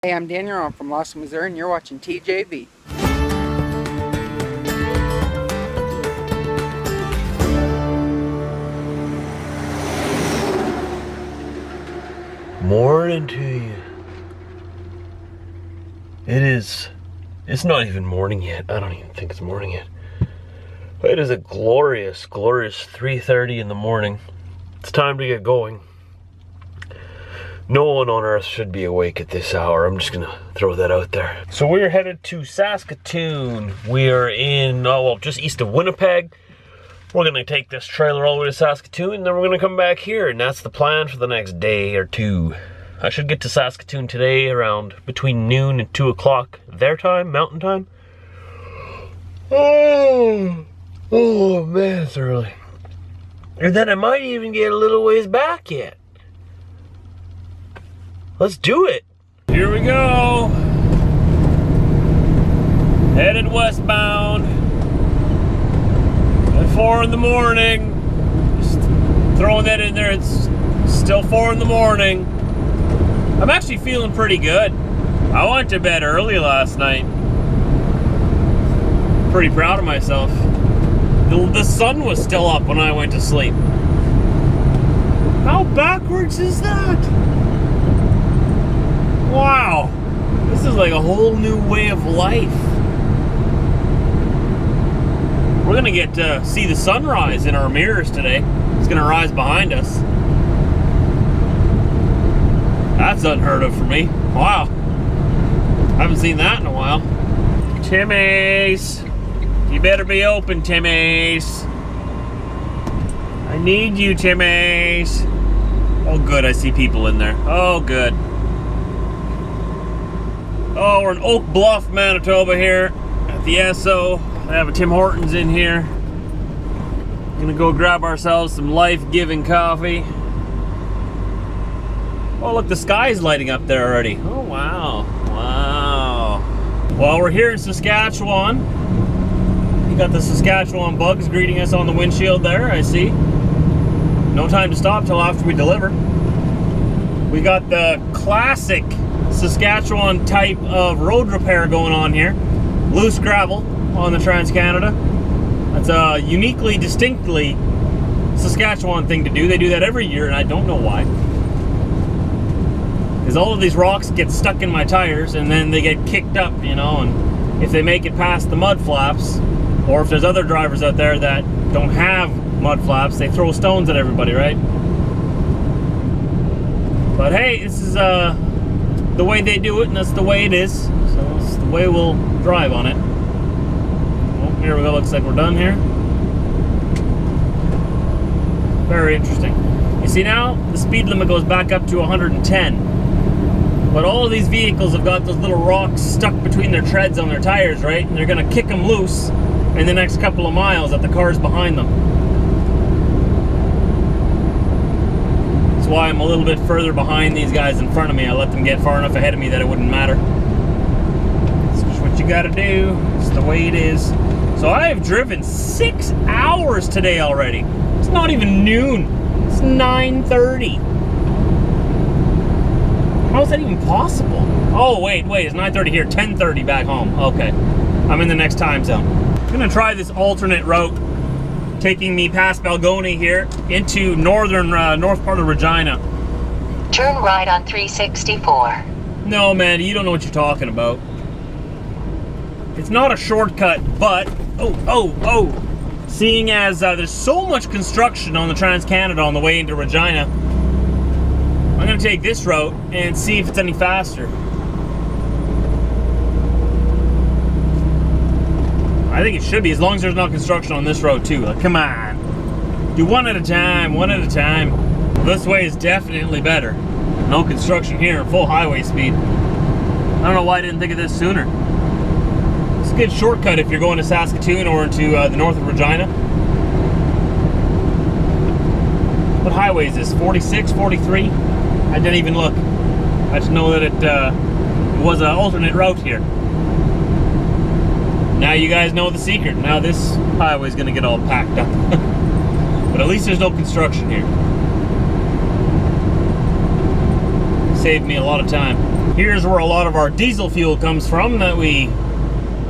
Hey, I'm Daniel. I'm from Lawson, Missouri, and you're watching TJV. Morning to you. It's not even morning yet. I don't even think it's morning yet. It is a glorious 3:30 in the morning. It's time to get going. No one on earth should be awake at this hour. I'm just gonna throw that out there. So we're headed to Saskatoon. We are in, just east of Winnipeg. We're gonna take this trailer all the way to Saskatoon, and then we're gonna come back here, and that's the plan for the next day or two. I should get to Saskatoon today around between noon and 2 o'clock their time, mountain time. Oh man, it's early. And then I might even get a little ways back yet. Let's do it. Here we go. Headed westbound. At 4 in the morning. Just throwing that in there. It's still 4 in the morning. I'm actually feeling pretty good. I went to bed early last night. Pretty proud of myself. The sun was still up when I went to sleep. How backwards is that? Wow, this is like a whole new way of life. We're gonna get to see the sunrise in our mirrors today. It's gonna rise behind us. That's unheard of for me. Wow, I haven't seen that in a while. Timmy's, you better be open, Timmy's. I need you, Timmy's. Oh good, I see people in there. Oh good. Oh, we're in Oak Bluff, Manitoba here at the Esso. I have a Tim Hortons in here. Gonna go grab ourselves some life-giving coffee. Oh, look, the sky's lighting up there already. Oh, wow. Wow. Well, we're here in Saskatchewan. You got the Saskatchewan bugs greeting us on the windshield there, I see. No time to stop till after we deliver. We got the classic Saskatchewan type of road repair going on here. Loose gravel on the Trans-Canada. That's a uniquely, distinctly Saskatchewan thing to do. They do that every year, and I don't know why. Because all of these rocks get stuck in my tires, and then they get kicked up, you know, and if they make it past the mud flaps, or if there's other drivers out there that don't have mud flaps, they throw stones at everybody, right? But hey, this is the way they do it, and that's the way it is. So it's the way we'll drive on it. Well, here we go. Looks like we're done here. Very interesting. You see now, the speed limit goes back up to 110. But all of these vehicles have got those little rocks stuck between their treads on their tires, right? And they're going to kick them loose in the next couple of miles at the cars behind them. Why I'm a little bit further behind these guys in front of me. I let them get far enough ahead of me that it wouldn't matter. It's just what you gotta do. It's the way it is. So I have driven 6 hours today already. It's not even noon. It's 9:30. How is that even possible? Oh, wait, it's 9:30 here, 10:30 back home. Okay, I'm in the next time zone. I'm gonna try this alternate route, taking me past Balgonie here into north part of Regina. Turn right on 364. No, man, you don't know what you're talking about. It's not a shortcut, but seeing as there's so much construction on the Trans-Canada on the way into Regina, I'm gonna take this route and see if it's any faster. I think it should be, as long as there's not construction on this road too. Like, come on. Do one at a time, one at a time. This way is definitely better. No construction here, full highway speed. I don't know why I didn't think of this sooner. It's a good shortcut if you're going to Saskatoon or into the north of Regina. What highway is this? 46, 43? I didn't even look. I just know that it was an alternate route here. Now you guys know the secret. Now this highway's gonna get all packed up. But at least there's no construction here. Saved me a lot of time. Here's where a lot of our diesel fuel comes from that we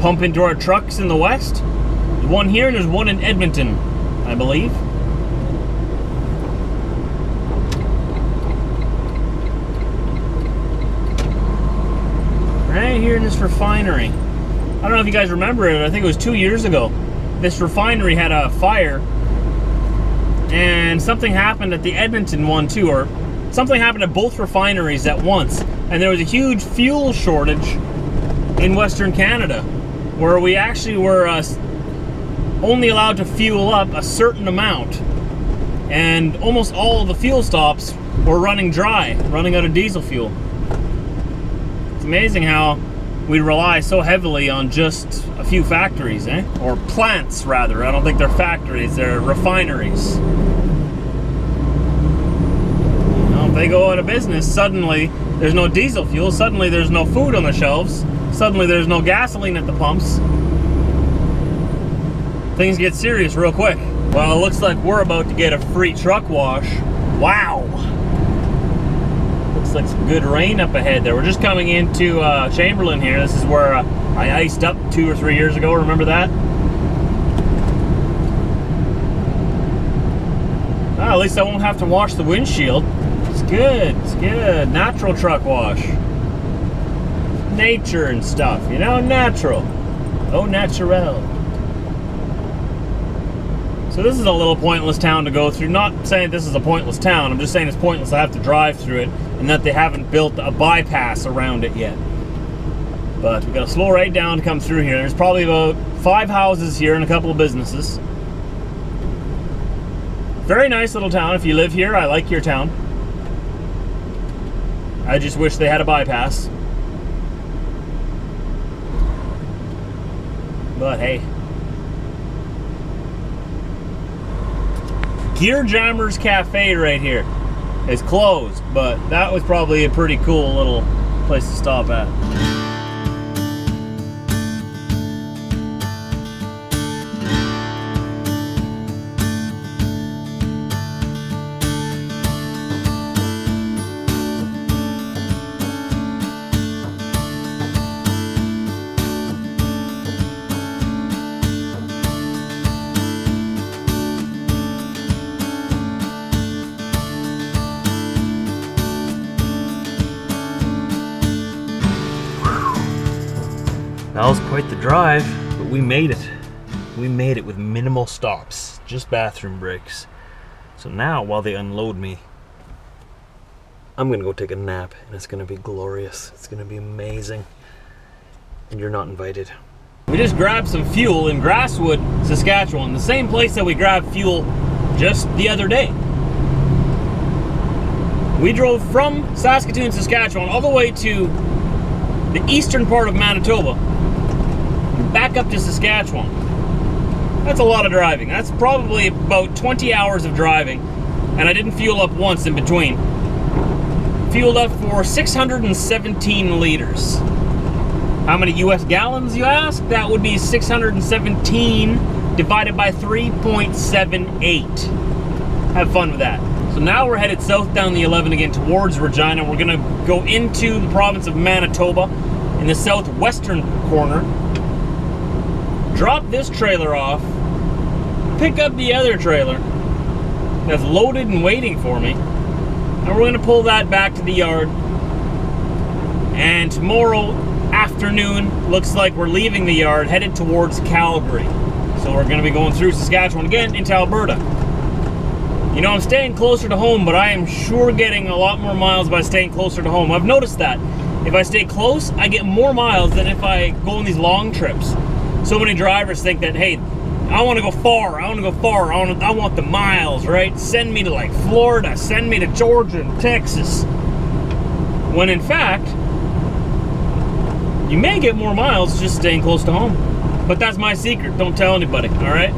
pump into our trucks in the west. There's one here and there's one in Edmonton, I believe. Right here in this refinery. I don't know if you guys remember it, I think it was 2 years ago. This refinery had a fire and something happened at the Edmonton one too, or something happened at both refineries at once. And there was a huge fuel shortage in Western Canada where we actually were only allowed to fuel up a certain amount. And almost all of the fuel stops were running dry, running out of diesel fuel. It's amazing how we rely so heavily on just a few factories, eh? Or plants, rather. I don't think they're factories, they're refineries. You know, if they go out of business, suddenly there's no diesel fuel, suddenly there's no food on the shelves, suddenly there's no gasoline at the pumps. Things get serious real quick. Well, it looks like we're about to get a free truck wash. Wow! Looks like some good rain up ahead there. We're just coming into Chamberlain here. This is where I iced up 2 or 3 years ago. Remember that? Oh, at least I won't have to wash the windshield. It's good. It's good. Natural truck wash. Nature and stuff, you know? Natural. Au naturel. So this is a little pointless town to go through. Not saying this is a pointless town. I'm just saying it's pointless to have to drive through it and that they haven't built a bypass around it yet. But we gotta slow right down to come through here. There's probably about 5 houses here and a couple of businesses. Very nice little town. If you live here, I like your town. I just wish they had a bypass. But hey. Gear Jammers Cafe right here is closed, but that was probably a pretty cool little place to stop at. That was quite the drive, but we made it. We made it with minimal stops, just bathroom breaks. So now, while they unload me, I'm gonna go take a nap, and it's gonna be glorious. It's gonna be amazing. And you're not invited. We just grabbed some fuel in Grasswood, Saskatchewan, the same place that we grabbed fuel just the other day. We drove from Saskatoon, Saskatchewan, all the way to the eastern part of Manitoba, back up to Saskatchewan. That's a lot of driving. That's probably about 20 hours of driving, and I didn't fuel up once in between. Fueled up for 617 liters. How many US gallons, you ask? That would be 617 divided by 3.78. Have fun with that. So now we're headed south down the 11 again towards Regina. We're gonna go into the province of Manitoba in the southwestern corner. Drop this trailer off, pick up the other trailer that's loaded and waiting for me, and we're going to pull that back to the yard. And tomorrow afternoon, looks like we're leaving the yard, headed towards Calgary. So we're going to be going through Saskatchewan again into Alberta. You know, I'm staying closer to home, but I am sure getting a lot more miles by staying closer to home. I've noticed that. If I stay close, I get more miles than if I go on these long trips. So many drivers think that, hey, I want to go far, I want the miles, right? Send me to like Florida, send me to Georgia and Texas. When in fact, you may get more miles just staying close to home. But that's my secret, don't tell anybody, all right?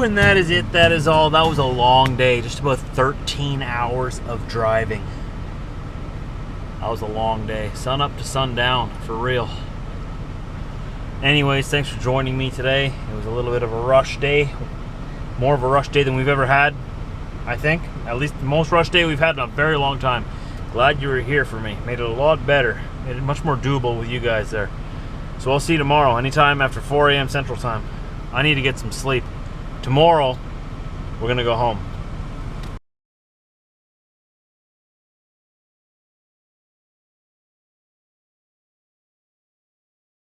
And that is it. That is all. That was a long day. Just about 13 hours of driving. That was a long day. Sun up to sundown, for real. Anyways, thanks for joining me today. It was a little bit of a rush day. More of a rush day than we've ever had, I think. At least the most rush day we've had in a very long time. Glad you were here for me. Made it a lot better. Made it much more doable with you guys there. So I'll see you tomorrow, anytime after 4 a.m. Central Time. I need to get some sleep. Tomorrow, we're going to go home.